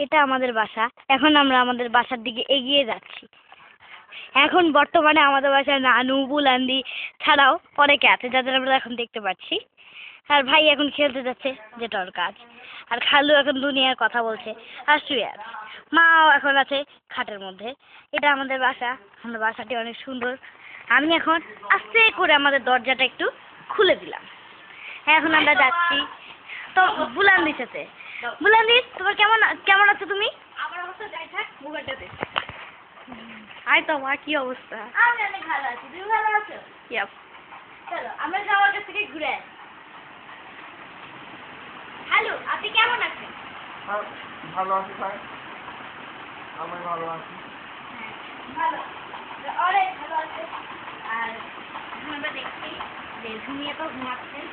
এটা আমাদের বাসা। এখন আমরা আমাদের বাসার দিকে এগিয়ে যাচ্ছি। এখন বর্তমানে আমাদের বাসায় নানু বুলান্দি ছাড়াও অনেকে আছে যাদের আমরা এখন দেখতে পাচ্ছি। আর ভাই এখন খেলতে যাচ্ছে, যেটা ওর কাজ। আর খালু এখন দুনিয়ার কথা বলছে আর শুয়ে আছে। মাও এখন আছে খাটের মধ্যে। এটা আমাদের বাসা। আমাদের বাসাটি অনেক সুন্দর। আমি এখন আস্তে করে আমাদের দরজাটা একটু খুলে দিলাম। এখন আমরা যাচ্ছি তো বুলান্দির সাথে। বুলান্দি, তোমার কেমন কেমন আছো তুমি? আমার অবস্থা যাই থাক, মোবাইলটা দে। আয় তোমার কি অবস্থা? আমি অনেক ভালো আছি। তুমি ভালো আছো? ইয়াপ। চলো আমরা সবার কাছ থেকে ঘুরে আসি। হ্যালো, আপনি কেমন আছেন? ভালো আছি ভাই, আমি ভালো আছি। ভালো, অনেক ভালো আছে। আর এখন আমরা দেখছি যে ঘুমিয়ে তো ঘুমাচ্ছেন।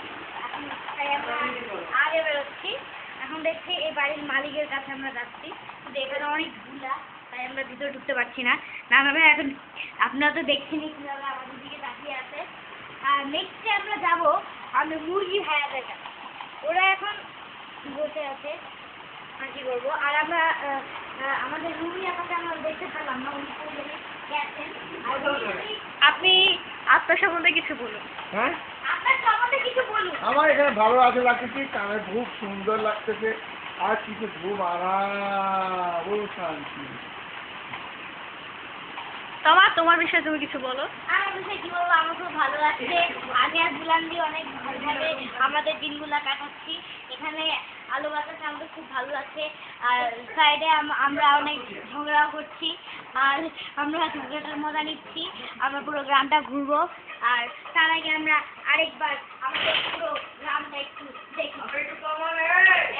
এখন তাই আমরা আগে বেরোচ্ছি। এখন দেখছি এই বাড়ির মালিকের কাছে আমরা যাচ্ছি, কিন্তু এখানে অনেক ধুলা, তাই আমরা ভিতরে ঢুকতে পারছি না। না ভাবে এখন আপনারা তো দেখছেনই কিভাবে আমাদের দিকে তাকিয়ে আছে। আর নেক্সটে আমরা যাবো আমাদের মুরগি ভাইয়াদের কাছে। ওরা এখন বসে আছে, আর কি করবো। আর আমরা আমাদের রুমি আপাকে আমরা দেখতে পেলাম না, উনি কোথায় গেছেন। আর আপনি আপনার সম্বন্ধে কিছু বলুন। হ্যাঁ, আপনার সম্বন্ধে কিছু বলুন। আমার এখানে ভালো আছে লাগতেছে, কানে খুব সুন্দর লাগতেছে, আর কিছু খুব আরাম ও শান্তি। তোমার বিষয়ে তুমি কিছু বলো। আমার বিষয়ে কি বলবো, আমার খুব ভালো লাগছে। আমি আর বুলান্দি অনেক ভালোভাবে আমাদের দিনগুলা কাটাচ্ছি। এখানে আলো বাতাস আমাদের খুব ভালো লাগছে। আর সাইডে আমরা অনেক ঝগড়া করছি, আর আমরা ঝগড়াটার মজা নিচ্ছি। আমরা পুরো গ্রামটা ঘুরবো। আর তার আগে আমরা আরেকবার আমাদের পুরো গ্রামটা একটু দেখি।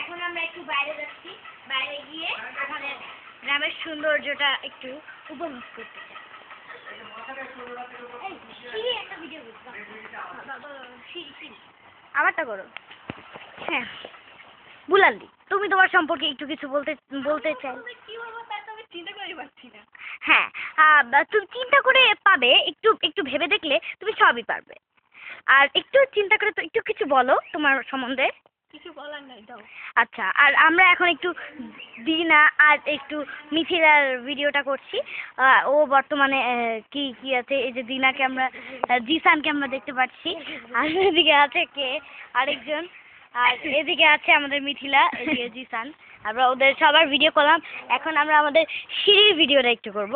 এখন আমরা একটু বাইরে যাচ্ছি। বাইরে গিয়ে আমাদের গ্রামের সৌন্দর্যটা একটু উপভোগ করতে চাই। আমারটা করো। হ্যাঁ, বুলান্দি, তুমি তোমার সম্পর্কে একটু কিছু বলতে চাই। কি বলবো তা তো আমি চিন্তা করে পাচ্ছি না। হ্যাঁ, তুমি চিন্তা করে পাবে। একটু একটু ভেবে দেখলে তুমি সবই পারবে। আর একটু চিন্তা করে তো একটু কিছু বলো তোমার সম্বন্ধে। কিছু বলার নাই, দাও। আচ্ছা, আর আমরা এখন একটু দিনা আর একটু মিথিলার ভিডিওটা করছি। ও বর্তমানে কি কি আছে, এই যে দিনাকে আমরা জিসানকে আমরা দেখতে পাচ্ছি। আর এদিকে আছে কে আরেকজন, আর এদিকে আছে আমাদের মিথিলা, এদিকে জিসান। আমরা ওদের সবার ভিডিও করলাম। এখন আমরা আমাদের সিঁড়ির ভিডিওটা একটু করব।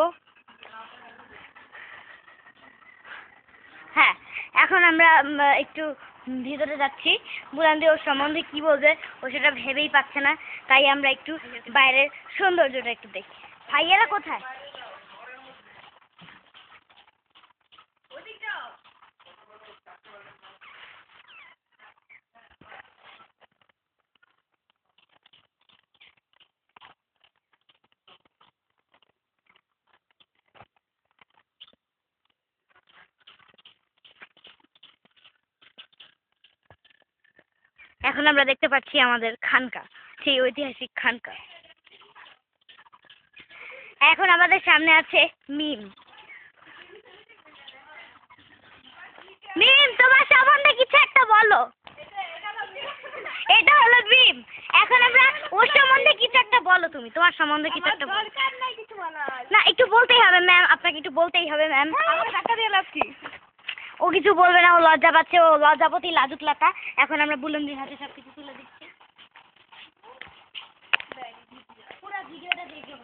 হ্যাঁ, এখন আমরা একটু ভিতরে যাচ্ছি। বুলান্দি ওর সম্বন্ধে কি বলবে, ও সেটা ভেবেই পাচ্ছে না। তাই আমরা একটু বাইরের সৌন্দর্যটা একটু দেখি। ভাইয়েরা কোথায়? এখন আমরা দেখতে পাচ্ছি আমাদের খানকা, সেই ঐতিহাসিক খানকা। এখন আমাদের সামনে আছে মিম। মিম, তোমার সম্বন্ধে কিছু একটা বলো। এটা হলো মিম। এখন আমরা ওর সম্বন্ধে কিছু একটা বলো। তুমি তোমার সম্বন্ধে কিছু একটা বলো। দরকার নাই কিছু বলার। না, একটু বলতেই হবে ম্যাম, আপনাকে একটু বলতেই হবে ম্যাম। আমাকে ধাক্কা দিয়ে লাভ কি? ও কিছু বলবে না, ও লজ্জা পাচ্ছে, ও লজ্জাপতি লাজুক লাতা। এখন আমরা বুলন্দির হাতে সবকিছু তুলে দিচ্ছি। পুরো ভিডিওটা দেখো।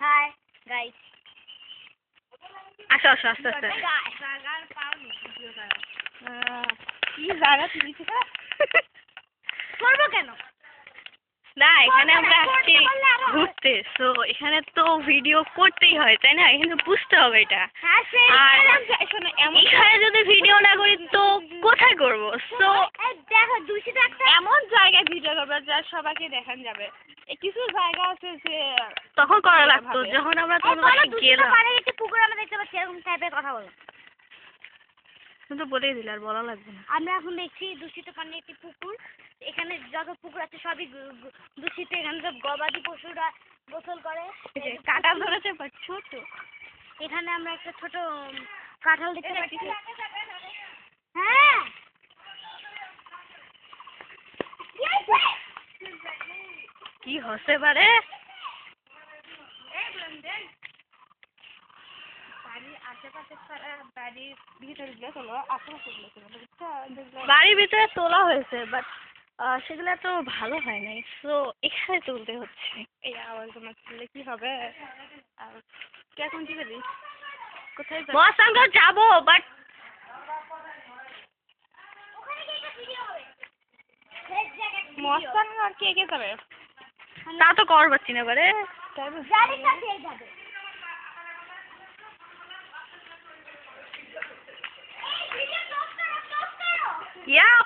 হাই গাইস, আসো আসো আস্তে আস্তে। কি জায়গা তুমি সেটা? করবো কেন? না, এখানে আমরা আসছি ঘুরতে, সো এখানে তো ভিডিও করতেই হয়, তাই না? এখানে বুঝতে হবে এটা। হ্যাঁ, আর এখানে যদি ভিডিও না করি তো কোথায় করবো? সো দেখো দূষিত একটা এমন জায়গায় ভিডিও করবো যা সবাইকে দেখান যাবে। কিছু জায়গা আছে যে তখন করা লাগতো যখন আমরা গেলাম। একটি পুকুর আমরা দেখতে পাচ্ছি, এরকম টাইপের কথা বলো। কিন্তু বলেই দিলে আর বলা লাগবে না। আমরা এখন দেখছি দূষিত পানির একটি পুকুর। এখানে যত পুকুর আছে সবই দূষিত। এখানে সব গবাদি পশুরা গোসল করে। কাটা ধরেছে ছোট। এখানে আমরা একটা ছোট কাঁঠাল দেখতে পাচ্ছি। হ্যাঁ কি হতে পারে? বাড়ির ভিতরে তোলা হয়েছে, বাট সেগুলো এত ভালো হয় নাই, তো এখানে তুলতে হচ্ছে। এই আওয়াজ তোমার তুললে কি হবে? আর তুই এখন কি করবি? কোথায় মহাস্থানগড় যাবো, বাট মহাস্থানগড় কে কে যাবে? তা তো কর পাচ্ছি না এবারে। Yeah.